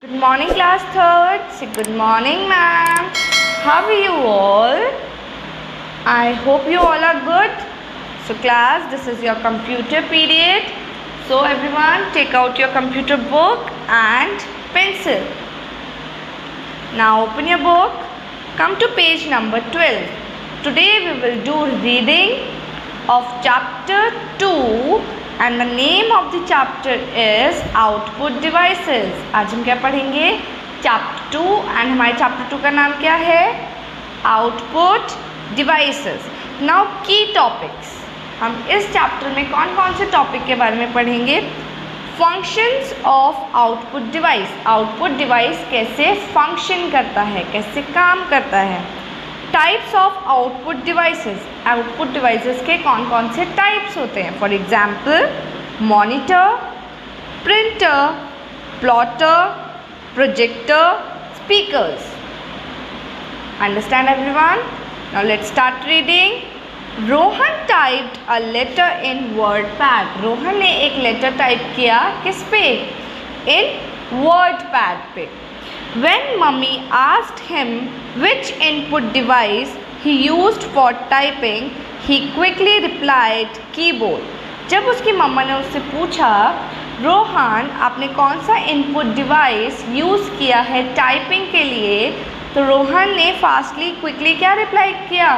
Good morning, class third. Say good morning, ma'am. How are you all? I hope you all are good. So class, this is your computer period. So everyone, take out your computer book and pencil. Now open your book. Come to page number 12. Today we will do reading of chapter 2 and the name of the chapter is output devices. आज हम क्या पढ़ेंगे? Chapter 2 and हमारे chapter 2 का नाम क्या है? Output devices. Now की टॉपिक्स, हम इस चैप्टर में कौन कौन से टॉपिक के बारे में पढ़ेंगे? Functions of output device. Output device कैसे फंक्शन करता है, कैसे काम करता है. Types of output devices. Output devices के कौन कौन से टाइप्स होते हैं? For example monitor, printer, plotter, projector, speakers. Understand everyone? Now let's start reading. Rohan typed a letter in WordPad. Rohan ने एक लेटर टाइप किया किस पे? इन वर्ड पैड पे. When mummy asked him which input device he used for typing, he quickly replied keyboard. जब उसकी मम्मा ने उससे पूछा, रोहन आपने कौन सा इनपुट डिवाइस यूज़ किया है टाइपिंग के लिए, तो रोहन ने फास्टली क्विकली क्या रिप्लाई किया?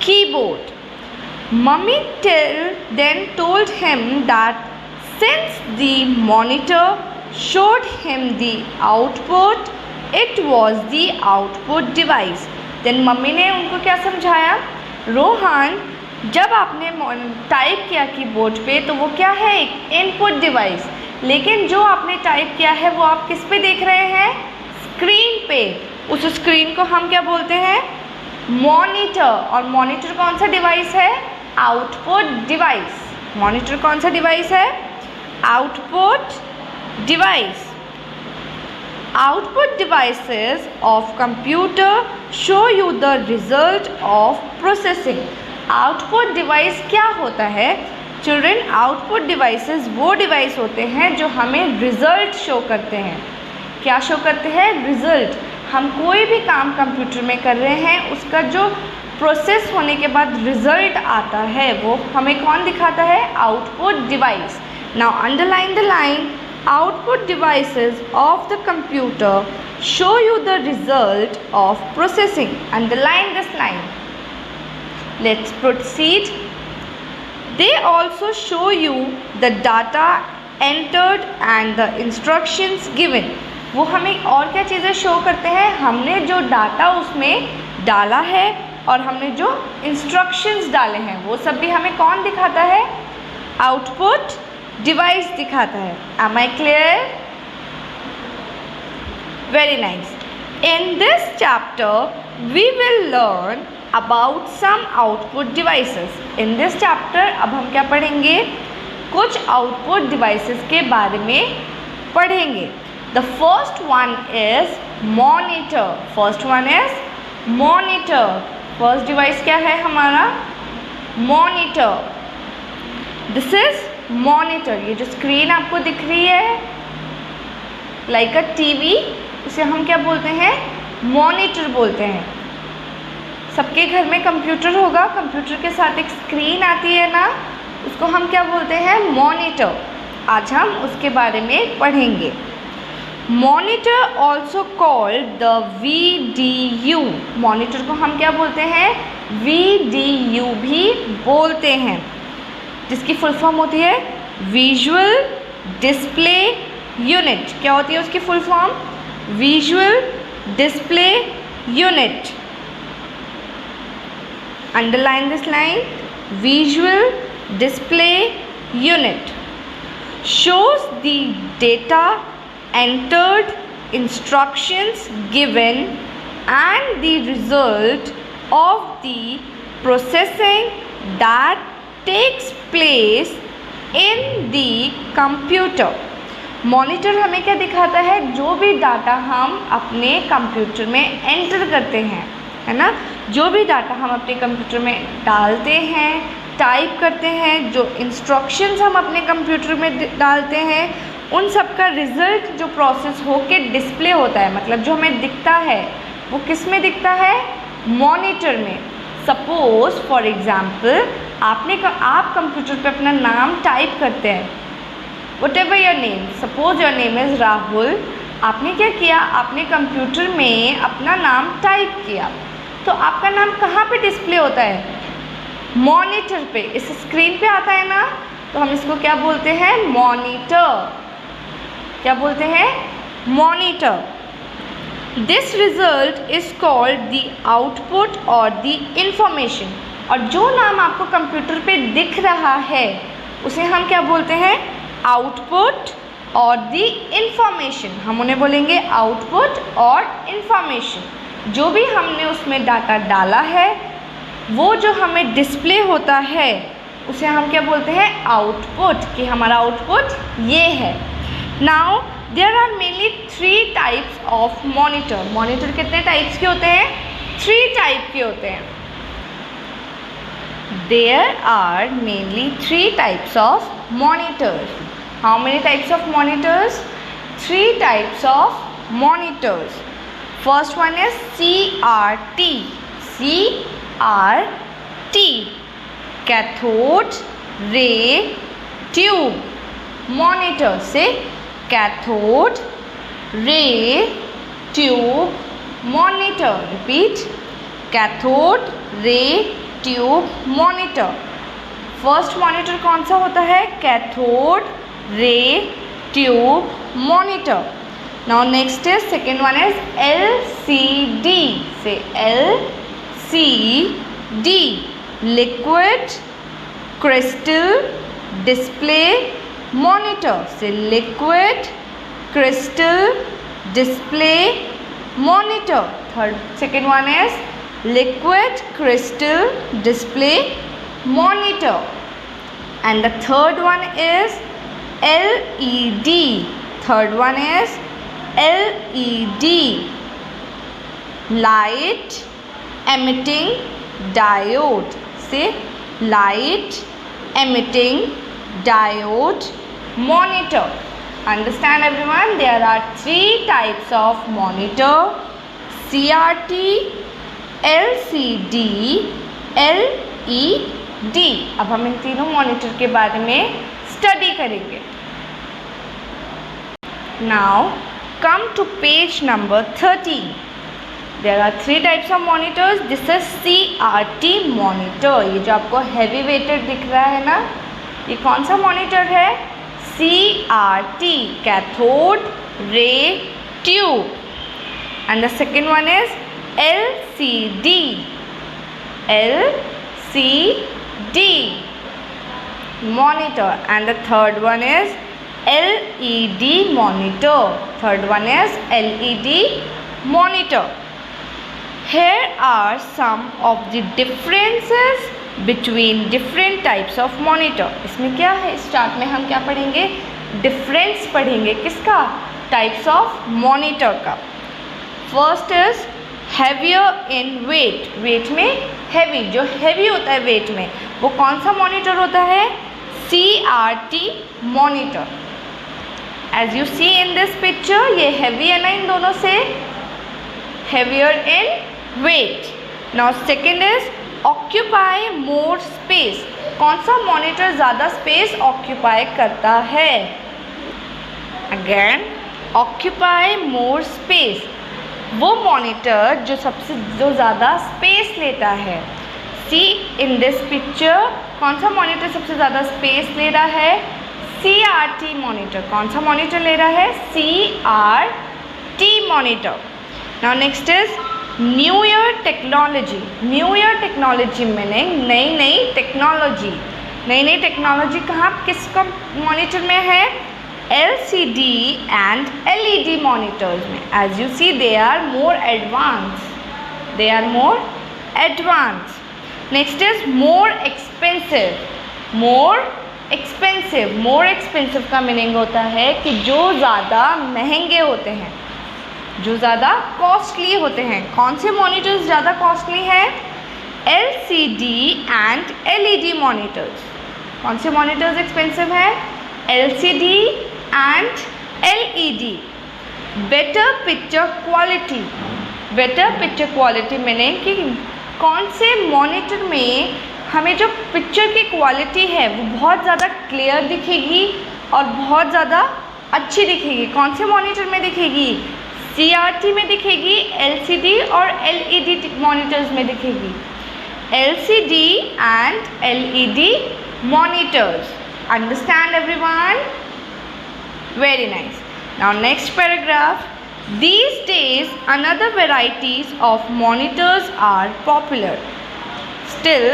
Keyboard. Mummy then told him that since the monitor showed him the output, it was the output device. Then mummy ने उनको क्या समझाया? रोहन जब आपने टाइप किया कीबोर्ड पे तो वो क्या है? एक इनपुट डिवाइस. लेकिन जो आपने टाइप किया है वो आप किस पे देख रहे हैं? स्क्रीन पे. उस स्क्रीन को हम क्या बोलते हैं? मॉनिटर. और मॉनिटर कौन सा डिवाइस है? Output device. मॉनिटर कौन सा डिवाइस है? Output device. Output devices of computer show you the result of processing. Output device क्या होता है? Children, output devices वो डिवाइस होते हैं जो हमें रिजल्ट शो करते हैं. क्या शो करते हैं? रिजल्ट. हम कोई भी काम कंप्यूटर में कर रहे हैं, उसका जो प्रोसेस होने के बाद रिजल्ट आता है वो हमें कौन दिखाता है? Output device. Now underline the line. Output devices of the computer show you the result of processing. Underline this line. Let's proceed. They also show you the data entered and the instructions given. वो हमें और क्या चीज़ें show करते हैं? हमने जो data उसमें डाला है और हमने जो इंस्ट्रक्शंस डाले हैं वो सब भी हमें कौन दिखाता है? आउटपुट डिवाइस दिखाता है. Am I clear? Very nice. In this chapter we will learn about some output devices. In this chapter अब हम क्या पढ़ेंगे? कुछ आउटपुट डिवाइसेस के बारे में पढ़ेंगे. The first one is monitor. First one is monitor. First device क्या है हमारा? monitor. This is monitor. ये जो स्क्रीन आपको दिख रही है लाइक अ टीवी, उसे हम क्या बोलते हैं? मॉनिटर बोलते हैं. सबके घर में कंप्यूटर होगा, कंप्यूटर के साथ एक स्क्रीन आती है ना, उसको हम क्या बोलते हैं? मॉनिटर. आज हम उसके बारे में पढ़ेंगे. Monitor also called the VDU. Monitor को हम क्या बोलते हैं? VDU भी बोलते हैं, जिसकी फुल फॉर्म होती है विजुअल डिस्प्ले यूनिट. क्या होती है उसकी full form? Visual display unit. Underline this line. Visual display unit shows the data entered, instructions given and the result of the processing that takes place in the computer. Monitor हमें क्या दिखाता है? जो भी डाटा हम अपने computer में enter करते हैं, है ना, जो भी डाटा हम अपने कंप्यूटर में डालते हैं, टाइप करते हैं, जो इंस्ट्रक्शंस हम अपने कंप्यूटर में डालते हैं, उन सब का रिज़ल्ट जो प्रोसेस हो के डिस्प्ले होता है, मतलब जो हमें दिखता है वो किस में दिखता है, मॉनिटर में। सपोज फॉर एग्ज़ाम्पल आप कंप्यूटर पे अपना नाम टाइप करते हैं, what ever your name, suppose your name is Rahul. आपने क्या किया, आपने कंप्यूटर में अपना नाम टाइप किया, तो आपका नाम कहाँ पे डिस्प्ले होता है, मॉनिटर पे, इस स्क्रीन पे आता है ना, तो हम इसको क्या बोलते हैं, मॉनिटर। क्या बोलते हैं, monitor. This result is called the output और द इंफॉर्मेशन। और जो नाम आपको कंप्यूटर पे दिख रहा है उसे हम क्या बोलते हैं, आउटपुट और द इंफॉर्मेशन। हम उन्हें बोलेंगे आउटपुट और इंफॉर्मेशन। जो भी हमने उसमें डाटा डाला है वो जो हमें डिस्प्ले होता है उसे हम क्या बोलते हैं, आउटपुट, कि हमारा आउटपुट ये है। Now there are mainly 3 types of monitor. Monitor कितने टाइप्स के होते हैं, 3 टाइप के होते हैं। There are mainly 3 types of monitors. How many types of monitors? 3 types of monitors. First one is CRT. CRT, cathode ray tube monitor. Say cathode ray tube monitor. Repeat, cathode ray tube monitor. First monitor कौन सा होता है, cathode ray tube monitor. Now next is second one is LCD। Say LCD, liquid crystal display monitor. Say liquid crystal display monitor. Second one is liquid crystal display monitor. And the third one is LED. Third one is LED, light emitting diode. Say light emitting diode monitor. Understand everyone, there are 3 types of monitor, CRT, LCD, LED. अब हम इन तीनों monitor के बारे में study करेंगे। Now come to page number 13। There are 3 types of monitors. This is CRT monitor. ये जो आपको हैवी वेटेड दिख रहा है ना, ये कौन सा मॉनिटर है, CRT, cathode ray tube. And the second one is LCD, LCD monitor, and the third one is LED monitor. Third one is LED monitor. Here are some of the differences between different types of monitor. इसमें क्या है, इस chart में हम क्या पढ़ेंगे, difference पढ़ेंगे। किसका, टाइप्स ऑफ मॉनिटर का। First is heavier in weight. Weight में हैवी, जो हैवी होता है वेट में, वो कौन सा मॉनिटर होता है, CRT monitor. As you see in this picture, ये हैवी है ना इन दोनों से, heavier in weight. Now second is occupy more space. कौन सा मॉनिटर ज़्यादा स्पेस ऑक्यूपाई करता है, अगेन ऑक्यूपाई मोर स्पेस, वो मॉनिटर जो ज़्यादा स्पेस लेता है। सी इन दिस पिक्चर, कौन सा मॉनिटर सबसे ज़्यादा स्पेस ले रहा है, CRT मॉनिटर। कौन सा मॉनिटर ले रहा है, CRT monitor. Now next is new year technology. New year technology meaning नई टेक्नोलॉजी। नई टेक्नोलॉजी कहाँ, किसका मॉनिटर में है, LCD and LED monitors में। As you see, they are more advanced. They are more advanced. Next is more expensive. More expensive. More expensive का meaning होता है कि जो ज़्यादा महंगे होते हैं, जो ज़्यादा कॉस्टली होते हैं। कौन से मॉनिटर्स ज़्यादा कॉस्टली हैं, LCD and LED monitors। कौन से मॉनिटर्स एक्सपेंसिव है, LCD and LED, better picture quality. Better picture quality मैंने कि कौन से मॉनिटर में हमें जो पिक्चर की क्वालिटी है वो बहुत ज़्यादा क्लियर दिखेगी और बहुत ज़्यादा अच्छी दिखेगी। कौन से मॉनिटर में दिखेगी? CRT में दिखेगी, LCD और LED मॉनिटर्स में दिखेगी। LCD and LED monitors. Understand everyone? Very nice. Now next paragraph. These days another varieties of monitors are popular. Still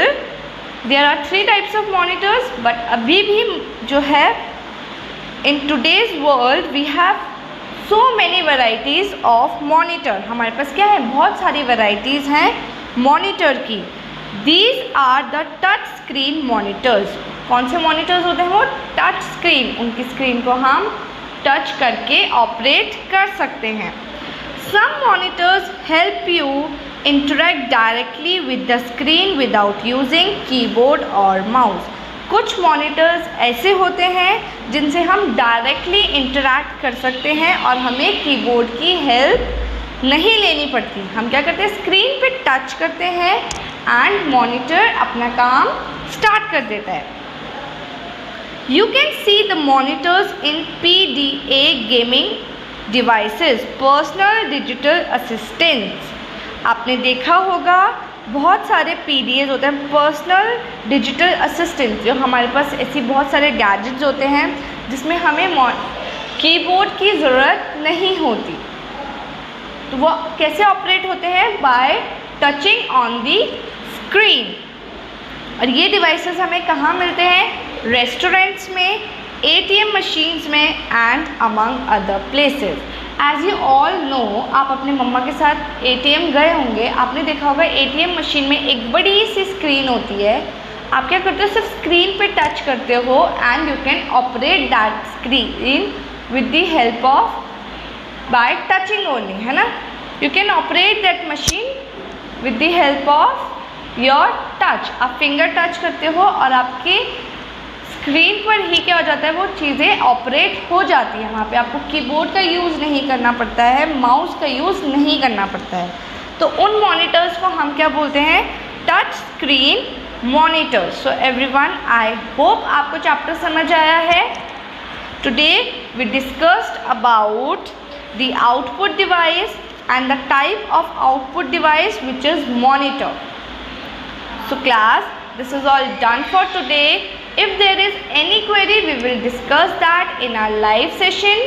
there are 3 types of monitors, but अभी भी जो है in today's world we have so many varieties of monitor. हमारे पास क्या है? बहुत सारी varieties हैं monitor की। These are the touch screen monitors. कौन से monitors होते हैं वो? Touch screen. उनकी स्क्रीन को हम टच करके ऑपरेट कर सकते हैं। Some monitors help you interact directly with the screen without using keyboard or mouse. कुछ monitors ऐसे होते हैं जिनसे हम डायरेक्टली इंटरैक्ट कर सकते हैं और हमें कीबोर्ड की हेल्प नहीं लेनी पड़ती। हम क्या करते हैं? स्क्रीन पे टच करते हैं एंड मॉनिटर अपना काम स्टार्ट कर देता है। You can see the monitors in PDA gaming devices, personal digital assistants. आपने देखा होगा बहुत सारे PDAs होते हैं, पर्सनल डिजिटल असिस्टेंट, जो हमारे पास ऐसी बहुत सारे गैजेट्स होते हैं जिसमें हमें कीबोर्ड की ज़रूरत नहीं होती। तो वो कैसे ऑपरेट होते हैं? Bye touching on the screen. और ये डिवाइसेस हमें कहाँ मिलते हैं? रेस्टोरेंट्स में, ATM मशीन्स में and among other places. As you all know, आप अपने मम्मा के साथ ATM गए होंगे, आपने देखा होगा ATM मशीन में एक बड़ी सी स्क्रीन होती है। आप क्या करते हो? सिर्फ स्क्रीन पे टच करते हो and you can operate that screen with the help of bye touching only, है ना? You can operate that machine with the help of your touch. आप फिंगर टच करते हो और आपके स्क्रीन पर ही क्या हो जाता है? वो चीज़ें ऑपरेट हो जाती हैं। वहाँ पे आपको कीबोर्ड का यूज़ नहीं करना पड़ता है, माउस का यूज़ नहीं करना पड़ता है। तो उन मॉनिटर्स को हम क्या बोलते हैं? Touch screen monitors. So everyone, I hope आपको चैप्टर समझ आया है। Today we discussed about the output device and the type of output device which is monitor. So class, this is all done for today. If there is any query, we will discuss that in our live session.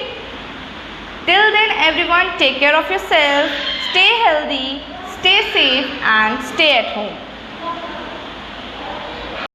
Till then everyone, take care of yourself, stay healthy, stay safe and stay at home.